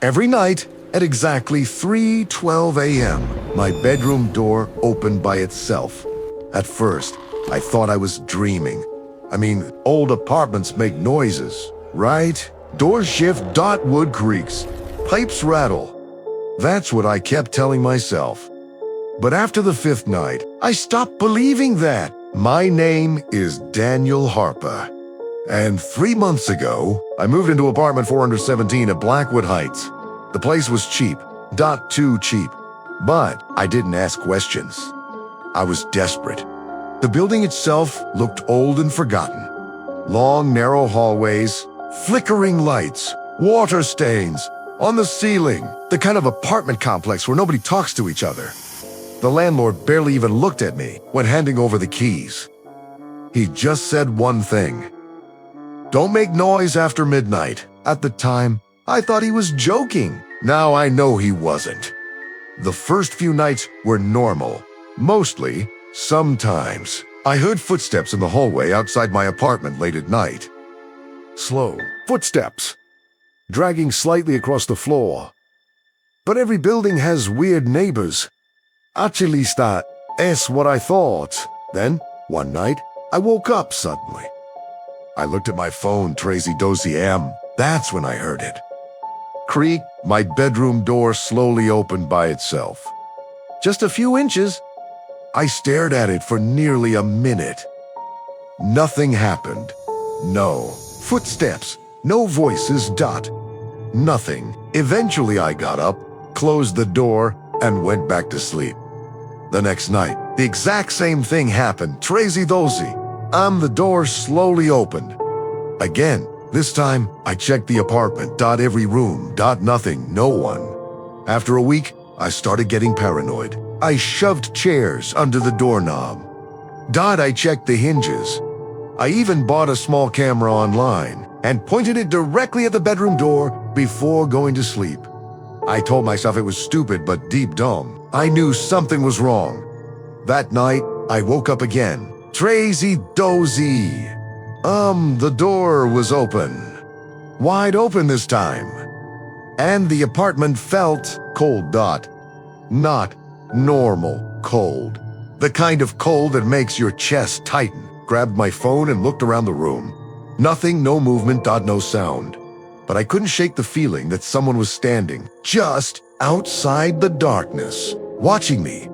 Every night, at exactly 3:12 a.m., my bedroom door opened by itself. At first, I thought I was dreaming. I mean, old apartments make noises, right? Doors shift, wood creaks, pipes rattle. That's what I kept telling myself. But after the fifth night, I stopped believing that. My name is Daniel Harper. And 3 months ago, I moved into apartment 417 at Blackwood Heights. The place was cheap, too cheap. But I didn't ask questions. I was desperate. The building itself looked old and forgotten. Long, narrow hallways, flickering lights, water stains on the ceiling. The kind of apartment complex where nobody talks to each other. The landlord barely even looked at me when handing over the keys. He just said one thing. Don't make noise after midnight. At the time, I thought he was joking. Now I know he wasn't. The first few nights were normal. Mostly, sometimes, I heard footsteps in the hallway outside my apartment late at night. Slow footsteps, dragging slightly across the floor. But every building has weird neighbors. At least that's what I thought. Then, one night, I woke up suddenly. I looked at my phone, Tracy Dozy M. That's when I heard it. Creak, my bedroom door slowly opened by itself. Just a few inches. I stared at it for nearly a minute. Nothing happened. No footsteps, no voices, nothing. Eventually I got up, closed the door, and went back to sleep. The next night, the exact same thing happened. Tracy Dozy. The door slowly opened. Again, this time, I checked the apartment, every room, nothing, no one. After a week, I started getting paranoid. I shoved chairs under the doorknob. I checked the hinges. I even bought a small camera online and pointed it directly at the bedroom door before going to sleep. I told myself it was stupid, but deep down, I knew something was wrong. That night, I woke up again. Tracy Dozy. The door was open. Wide open this time. And the apartment felt cold, Not normal cold. The kind of cold that makes your chest tighten. Grabbed my phone and looked around the room. Nothing, no movement, no sound. But I couldn't shake the feeling that someone was standing just outside the darkness, watching me.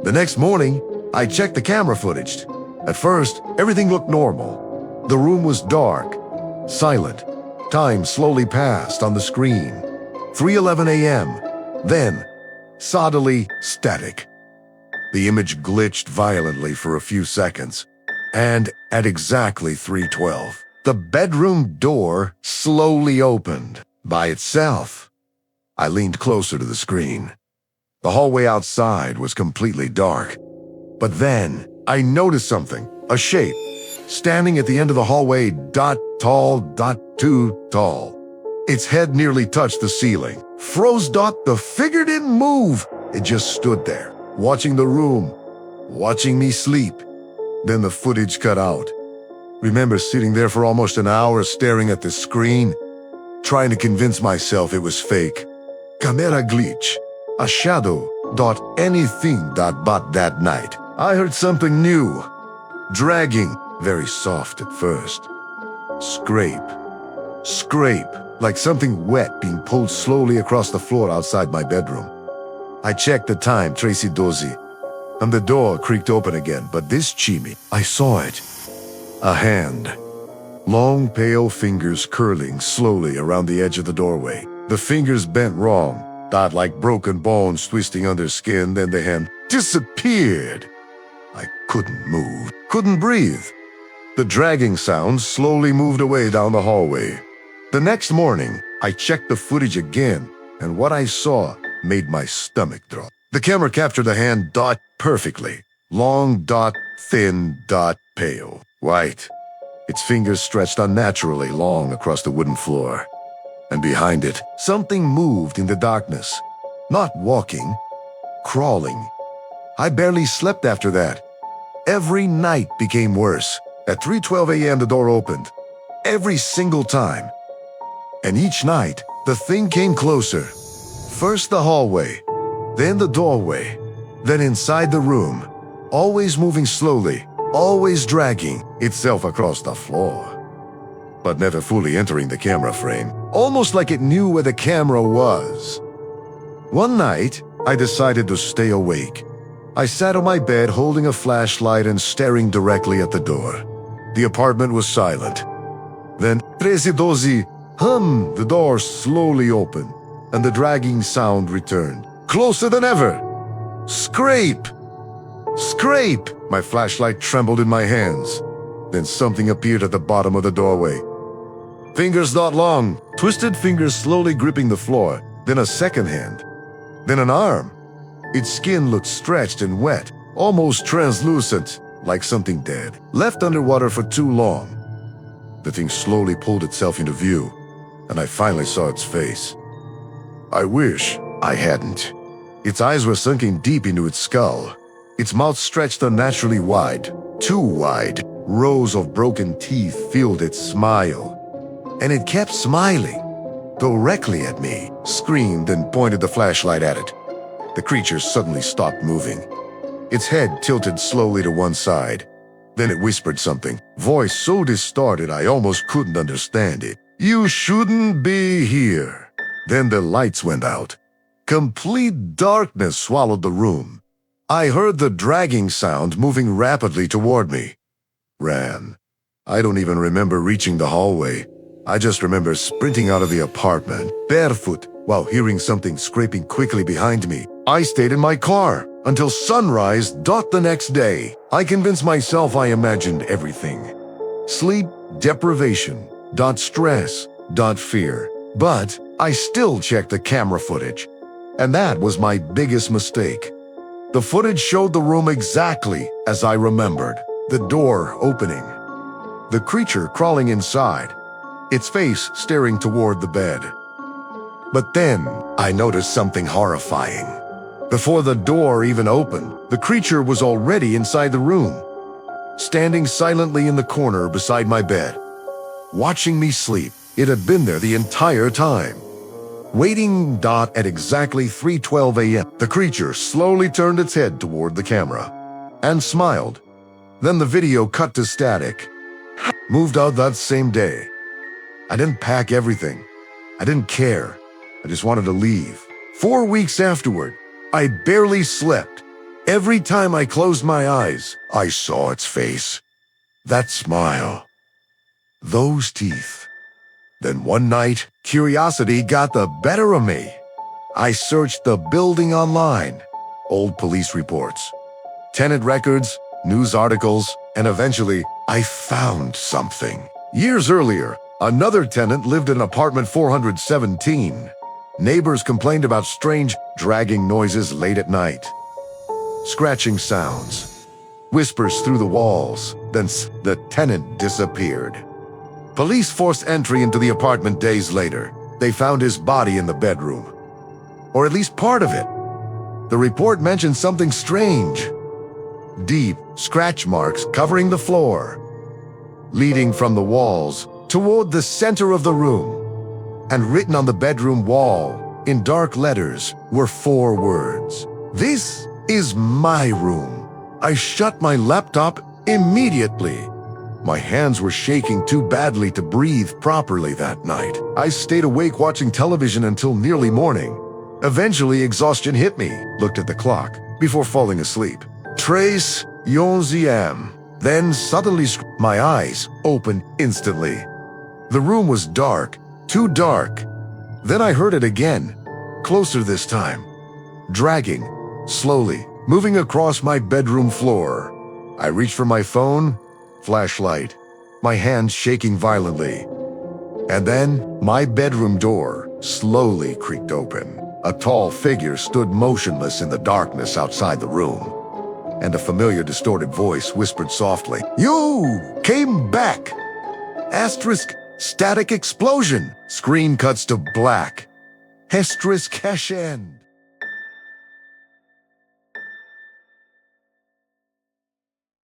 The next morning, I checked the camera footage. At first, everything looked normal. The room was dark, silent. Time slowly passed on the screen. 3:11 a.m. Then, soddily static. The image glitched violently for a few seconds. And at exactly 3:12, the bedroom door slowly opened by itself. I leaned closer to the screen. The hallway outside was completely dark. But then, I noticed something, a shape, standing at the end of the hallway, too tall. Its head nearly touched the ceiling. Froze, the figure didn't move. It just stood there, watching the room, watching me sleep. Then the footage cut out. Remember sitting there for almost an hour staring at the screen, trying to convince myself it was fake. Camera glitch. A shadow, anything, but that night, I heard something new. Dragging, very soft at first. Scrape. Scrape, like something wet being pulled slowly across the floor outside my bedroom. I checked the time, Tracy Dozy, and the door creaked open again, but this chimney, I saw it. A hand. Long, pale fingers curling slowly around the edge of the doorway. The fingers bent wrong, like broken bones twisting under skin, then the hand disappeared. I couldn't move, couldn't breathe. The dragging sound slowly moved away down the hallway. The next morning, I checked the footage again, and what I saw made my stomach drop. The camera captured the hand perfectly. Long, thin, pale, white. Its fingers stretched unnaturally long across the wooden floor. And behind it, something moved in the darkness. Not walking, crawling. I barely slept after that. Every night became worse. At 3:12 a.m. the door opened. Every single time. And each night, The thing came closer. First the hallway, then the doorway, then inside the room, always moving slowly, always dragging itself across the floor, but never fully entering the camera frame, almost like it knew where the camera was. One night, I decided to stay awake. I sat on my bed holding a flashlight and staring directly at the door. The apartment was silent. Then, 1312, the door slowly opened, and the dragging sound returned, closer than ever. Scrape! Scrape! My flashlight trembled in my hands. Then something appeared at the bottom of the doorway. Fingers not long, twisted fingers slowly gripping the floor, then a second hand, then an arm. Its skin looked stretched and wet, almost translucent, like something dead, left underwater for too long. The thing slowly pulled itself into view, and I finally saw its face. I wish I hadn't. Its eyes were sunken deep into its skull. Its mouth stretched unnaturally wide, too wide. Rows of broken teeth filled its smile. And it kept smiling, directly at me, screamed and pointed the flashlight at it. The creature suddenly stopped moving. Its head tilted slowly to one side. Then it whispered something, voice so distorted I almost couldn't understand it. You shouldn't be here. Then the lights went out. Complete darkness swallowed the room. I heard the dragging sound moving rapidly toward me. Ran. I don't even remember reaching the hallway. I just remember sprinting out of the apartment, barefoot, while hearing something scraping quickly behind me. I stayed in my car until sunrise. The next day, I convinced myself I imagined everything. Sleep deprivation, stress, fear. But I still checked the camera footage. And that was my biggest mistake. The footage showed the room exactly as I remembered. The door opening. The creature crawling inside. Its face staring toward the bed. But then, I noticed something horrifying. Before the door even opened, the creature was already inside the room, standing silently in the corner beside my bed, watching me sleep. It had been there the entire time. Waiting. At exactly 3:12 a.m., the creature slowly turned its head toward the camera and smiled. Then the video cut to static. Moved out that same day. I didn't pack everything. I didn't care. I just wanted to leave. 4 weeks afterward, I barely slept. Every time I closed my eyes, I saw its face. That smile. Those teeth. Then one night, curiosity got the better of me. I searched the building online. Old police reports, tenant records, news articles, and eventually, I found something. Years earlier, another tenant lived in apartment 417. Neighbors complained about strange, dragging noises late at night. Scratching sounds. Whispers through the walls. Then the tenant disappeared. Police forced entry into the apartment days later. They found his body in the bedroom. Or at least part of it. The report mentioned something strange. Deep scratch marks covering the floor, leading from the walls toward the center of the room. And written on the bedroom wall, in dark letters, were 4 words. This is my room. I shut my laptop immediately. My hands were shaking too badly to breathe properly that night. I stayed awake watching television until nearly morning. Eventually, exhaustion hit me. Looked at the clock before falling asleep. 3:11 a.m. Then suddenly, my eyes opened instantly. The room was dark, too dark. Then I heard it again, closer this time. Dragging, slowly, moving across my bedroom floor. I reached for my phone, flashlight, my hands shaking violently. And then, my bedroom door slowly creaked open. A tall figure stood motionless in the darkness outside the room. And a familiar distorted voice whispered softly, "You came back!" Asterisk, static explosion. Screen cuts to black. Asterisk, cash in.